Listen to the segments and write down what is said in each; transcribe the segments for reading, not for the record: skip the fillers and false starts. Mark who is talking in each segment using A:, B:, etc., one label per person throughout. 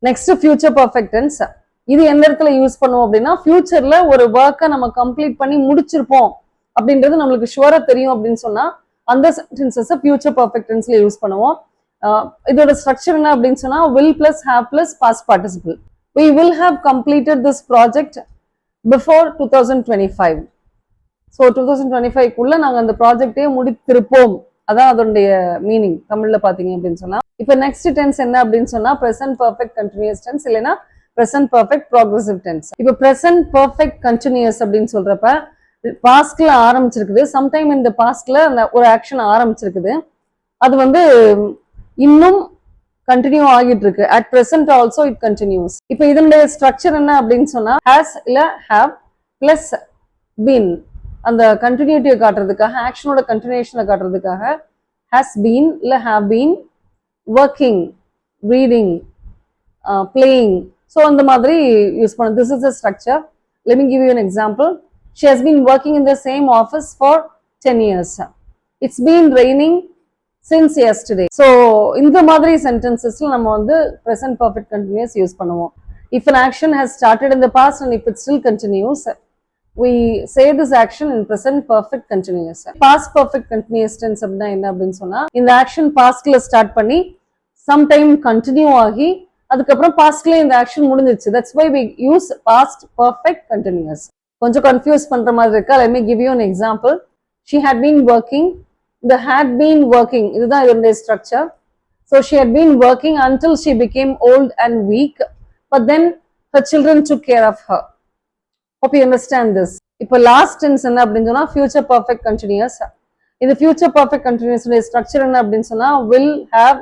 A: Next future perfect tense. இது எந்த இடத்துல யூஸ் பண்ணுவோம் அப்படின்னா, ஃபியூச்சர்ல ஒரு ஒர்க்கை நம்ம கம்ப்ளீட் பண்ணி முடிச்சிருப்போம் அப்படின்றது நம்மளுக்கு ஷுவரா தெரியும் அப்படின்னு சொன்னா அந்த சென்டென்சஸ் ஃபியூச்சர் பர்ஃபெக்ட் டென்ஸ்ல யூஸ் பண்ணுவோம். இதோட ஸ்ட்ரக்சர் என்ன அப்படின்னு சொன்னா will plus have plus past participle. We will have completed this project before 2025. So 2025 குள்ள நாங்க அந்த ப்ராஜெக்டே முடித்திருப்போம். அதான் அதனுடைய மீனிங் தமிழ்ல பாத்தீங்க அப்படின்னு சொன்னா. இப்போ நெக்ஸ்ட் டென்ஸ் என்ன அப்படின்னு சொன்னா பிரசன்ட் பர்ஃபெக்ட் கண்டினியூஸ் டென்ஸ் இல்லைன்னா பிரசன்ட் பர்ஃபெக்ட் ப்ராக்ரெசிவ் டென்ஸ். இப்போ பிரசன்ட் பர்ஃபெக்ட் கண்டினியூஸ் அப்படின்னு சொல்றப்ப பாஸ்ட்ல ஆரம்பிச்சிருக்குது, சம்டைம் இந்த பாஸ்ட்ல அந்த ஒரு ஆக்ஷன் ஆரம்பிச்சிருக்குது, அது வந்து இன்னும் கண்டினியூ ஆகிட்டு இருக்கு. At present also it continuous. இப்போ இதனுடைய ஸ்ட்ரக்சர் என்ன அப்படின்னு சொன்னா ஹேஸ் இல்ல ஹேவ் பிளஸ் பீன், அந்த கண்டினியூட்டியை காட்டுறதுக்காக ஆக்ஷனோட கண்டினியூஷனை காட்டுறதுக்காக ஹேஸ் பீன் இல்ல have been working, reading, playing, so அந்த மாதிரி யூஸ் பண்ண. This is the structure. Let me give you an example. She has been working in the same office for 10 years. It's been raining since yesterday. So இந்த மாதிரி sentencesல நம்ம வந்து present perfect continuous use பண்ணுவோம். If an action has started in the past and if it still continues, we say this action in present perfect continuous. Past perfect continuous tense அப்படின்னா என்ன அப்படின்னு சொன்னா இந்த ஆக்ஷன் பாஸ்ட்ல ஸ்டார்ட் பண்ணி sometime continue ஆகி அதுக்கப்புறம் பாஸ்ட்ல இந்த ஆக்ஷன் முடிஞ்சிருச்சு. That's why we use past perfect continuous. கொஞ்சம் கன்ஃபியூஸ் பண்ற மாதிரி இருக்கா? Let me give you an example. She had been working. The had been working, இதுதான் இதனுடைய structure. So she had been working until she became old and weak, but then her children took care of her. Hope you understand this. இப்போ last tense என்ன அப்படின்னு சொன்னா future perfect continuous. இந்த future perfect continuous structure என்ன அப்படின்னு சொன்னா will have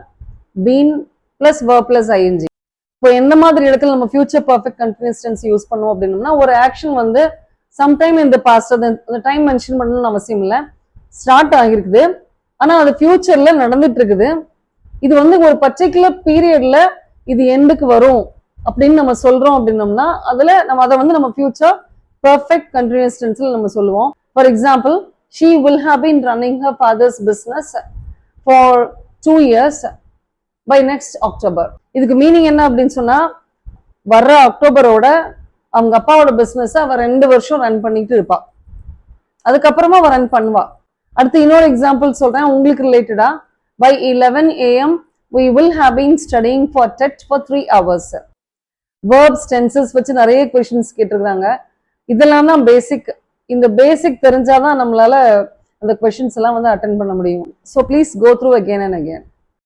A: been plus verb plus ing. இப்போ எந்த மாதிரி இடத்துல நம்ம future perfect continuous tense use பண்ணுவோம் அப்படின்னா ஒரு ஆக்ஷன் வந்து சம்டைம் இந்த பாஸ்ட் அந்த டைம் மென்ஷன் பண்ணணும்னு அவசியம் இல்லை, ஸ்டார்ட் ஆகிருக்குது ஆனா அது ஃபியூச்சர்ல நடந்துட்டு இருக்குது, இது வந்து ஒரு பர்டிகுலர் பீரியட்ல இது எண்டுக்கு வரும் அப்படின்னு நம்ம சொல்றோம் அப்படின்னோம்னா அதுல நம்ம அதை வந்து நம்ம ஃபியூச்சர் பர்ஃபெக்ட் கண்டினியூஸ் டென்ஸ்ல நம்ம சொல்லுவோம். For example, she will have been running her father's business for 2 years by next October. இதுக்கு மீனிங் என்ன அப்படின்னு சொன்னா வர்ற அக்டோபரோட அவங்க அப்பாவோட பிசினஸ் அவ 2 வருஷம் ரன் பண்ணிட்டு இருப்பா, அதுக்கப்புறமா அவ ரன் பண்ணுவா. அடுத்து இன்னொரு எக்ஸாம்பிள் சொல்றேன் உங்களுக்கு ரிலேட்டடா. by 11 AM we will have been studying for TET for 3 hours. verbs tenses வச்சு நிறைய கொஸ்டின்ஸ் கேட்டிருக்காங்க. இதெல்லாம் தான் பேசிக். இந்த பேசிக் தெரிஞ்சாதான் நம்மளால அந்த கொஸ்டின்ஸ் எல்லாம் வந்து அட்டென்ட் பண்ண முடியும். So please go through again and again.